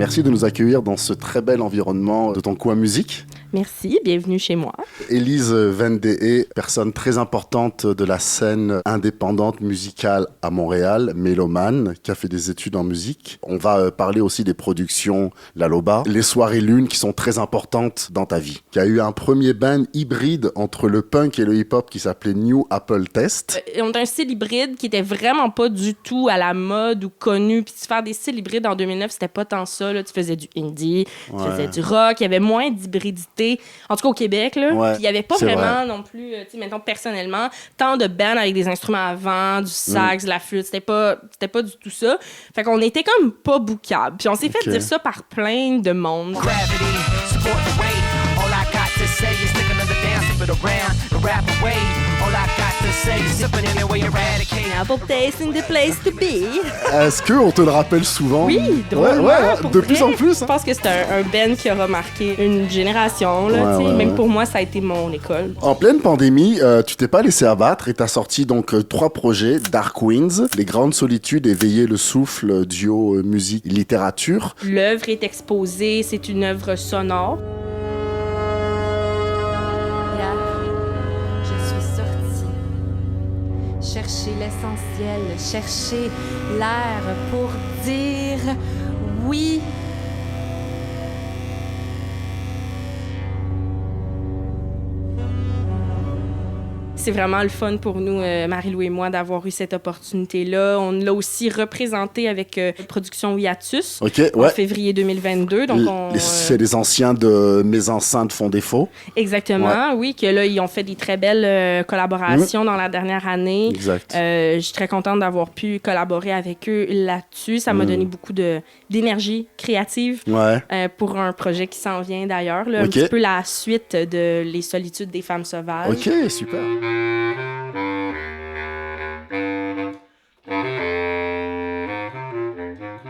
Merci de nous accueillir dans ce très bel environnement de ton coin musique. Merci, bienvenue chez moi. Élise Van Dee, personne très importante de la scène indépendante musicale à Montréal, mélomane, qui a fait des études en musique. On va parler aussi des productions La Loba, les soirées lunes qui sont très importantes dans ta vie. Il y a eu un premier band hybride entre le punk et le hip-hop qui s'appelait New Apple Test. On a un style hybride qui était vraiment pas du tout à la mode ou connu. Puis faire des styles hybrides en 2009, c'était pas tant ça. Là. Tu faisais du indie, tu faisais du rock, il y avait moins d'hybridité. En tout cas, au Québec, là. Ouais, puis il n'y avait pas vraiment vrai. non plus, tu sais, mettons, personnellement, tant de bands avec des instruments à vent, du sax, de la flûte. C'était pas du tout ça. Fait qu'on était comme pas boucable. Puis on s'est fait dire ça par plein de monde. Apple Taste in the place to be. Est-ce qu'on te le rappelle souvent? Oui, drôlement, pour de vrai. plus en plus. Je pense que c'est un band qui aura marqué une génération. Là, même pour moi, ça a été mon école. En pleine pandémie, tu t'es pas laissé abattre et t'as sorti donc 3 projets, Dark Winds, Les Grandes Solitudes et Veiller le Souffle, duo musique-littérature. L'œuvre est exposée, c'est une œuvre sonore. Chercher l'essentiel, chercher l'air pour dire oui. C'est vraiment le fun pour nous, Marie-Lou et moi, d'avoir eu cette opportunité-là. On l'a aussi représenté avec la production Hiatus en février 2022. Donc c'est les anciens de Mes enceintes font défaut. Exactement, oui, que là, ils ont fait des très belles collaborations dans la dernière année. Exact. Je suis très contente d'avoir pu collaborer avec eux là-dessus. Ça m'a donné beaucoup d'énergie créative pour un projet qui s'en vient d'ailleurs. Un petit peu la suite de Les Solitudes des femmes sauvages. OK, super.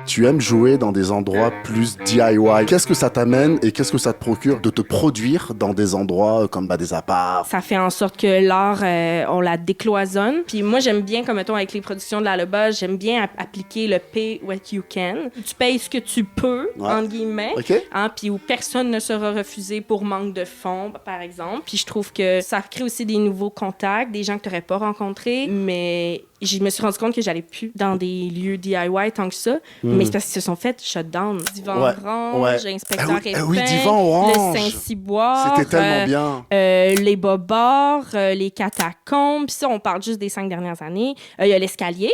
Tu aimes jouer dans des endroits plus DIY. Qu'est-ce que ça t'amène et qu'est-ce que ça te procure de te produire dans des endroits comme des apparts? Ça fait en sorte que l'art, on la décloisonne. Puis moi, j'aime bien, comme mettons, avec les productions de La Loba, j'aime bien appliquer le pay what you can. Tu payes ce que tu peux, entre guillemets, puis où personne ne sera refusé pour manque de fonds, par exemple. Puis je trouve que ça crée aussi des nouveaux contacts, des gens que tu n'aurais pas rencontrés, mais je me suis rendu compte que j'allais plus dans des lieux DIY tant que ça, mais c'est parce qu'ils se sont fait shutdown. Divan Orange, Inspecteur Épin, Divan Orange. le Saint-Cyboire, c'était tellement bien. les Bobards, les Catacombes, puis ça, on parle juste des 5 dernières années. Il y a l'Escalier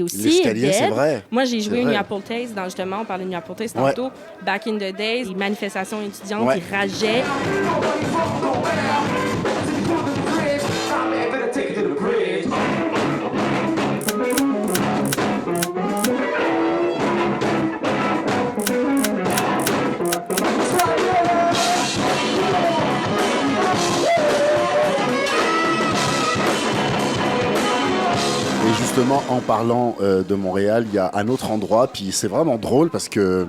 aussi. L'Escalier, c'est vrai. Moi, j'ai joué une New Apple Taste, justement, on parlait de New Apple Taste tantôt, back in the days, les manifestations étudiantes qui rageaient. Justement, en parlant de Montréal, il y a un autre endroit, puis c'est vraiment drôle parce que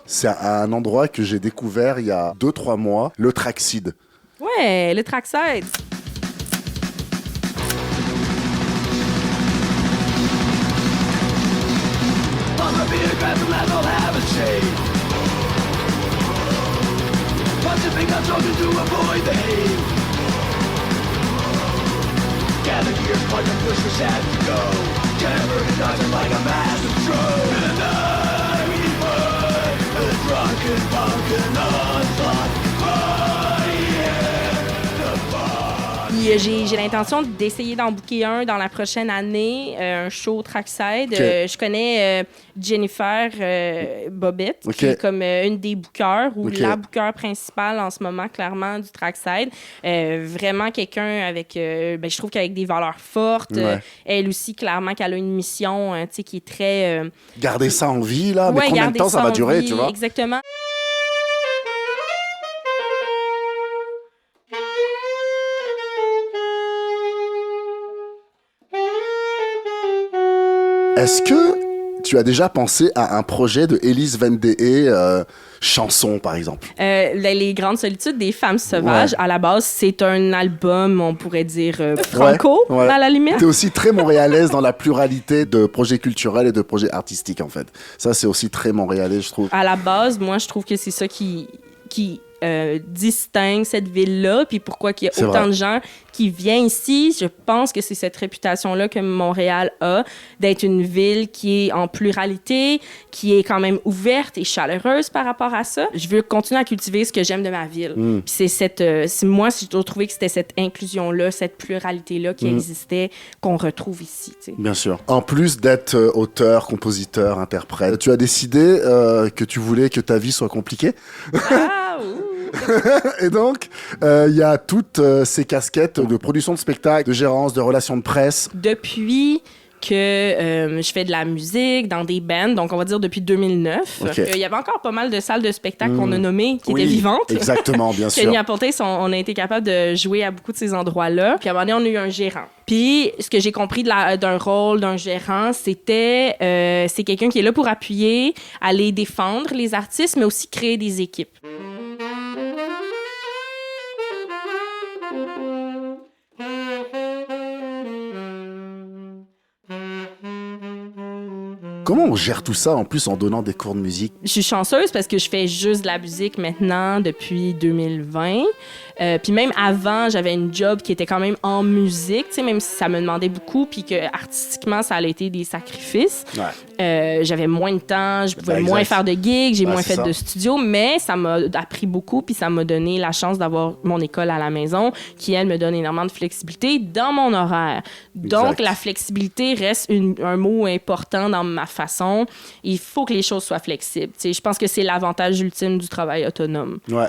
c'est un endroit que j'ai découvert il y a 2-3 mois, le Trackside. Ouais, le Trackside. Gather gear, plug and push the sad to go. Camera and dodging like a massive drone. And I'm the drunken pumpkin onslaught. J'ai l'intention d'essayer d'en booker un dans la prochaine année, un show Trackside. Je connais Jennifer Bobette, qui est comme une des bookers ou la booker principale en ce moment, clairement, du Trackside. Vraiment quelqu'un avec, je trouve qu'avec des valeurs fortes. Elle aussi, clairement, qu'elle a une mission qui est très... Garder ça en vie, là, mais combien de temps ça va durer, tu vois? Exactement. Est-ce que Tu as déjà pensé à un projet de Elise Vendée, chanson par exemple? Les Grandes Solitudes des Femmes Sauvages, à la base, c'est un album, on pourrait dire, franco, à la limite. T'es aussi très montréalaise dans la pluralité de projets culturels et de projets artistiques, en fait. Ça, c'est aussi très montréalais, je trouve. À la base, moi, je trouve que c'est ça qui distingue cette ville-là, puis pourquoi il y a autant de gens qui viennent ici. Je pense que c'est cette réputation-là que Montréal a, d'être une ville qui est en pluralité, qui est quand même ouverte et chaleureuse par rapport à ça. Je veux continuer à cultiver ce que j'aime de ma ville. Puis moi, j'ai trouvé que c'était cette inclusion-là, cette pluralité-là qui existait, qu'on retrouve ici. T'sais. Bien sûr. En plus d'être auteur, compositeur, interprète, tu as décidé que tu voulais que ta vie soit compliquée. Ah, Et donc, il y a toutes ces casquettes de production de spectacles, de gérance, de relations de presse. Depuis que je fais de la musique dans des bands, donc on va dire depuis 2009. Il y avait encore pas mal de salles de spectacle qu'on a nommées qui étaient vivantes. Exactement, bien sûr. Kenny Apontais, on a été capable de jouer à beaucoup de ces endroits-là. Puis à un moment donné, on a eu un gérant. Puis ce que j'ai compris d'un rôle d'un gérant, c'est quelqu'un qui est là pour appuyer, aller défendre les artistes, mais aussi créer des équipes. Comment on gère tout ça, en plus, en donnant des cours de musique? Je suis chanceuse parce que je fais juste de la musique maintenant depuis 2020. Puis même avant, j'avais une job qui était quand même en musique, même si ça me demandait beaucoup, puis que artistiquement, ça a été des sacrifices. J'avais moins de temps, je pouvais moins faire de gigs, j'ai moins fait de studio, mais ça m'a appris beaucoup, puis ça m'a donné la chance d'avoir mon école à la maison, qui, elle, me donne énormément de flexibilité dans mon horaire. Donc, la flexibilité reste un mot important dans ma façon. Il faut que les choses soient flexibles. Je pense que c'est l'avantage ultime du travail autonome. Ouais.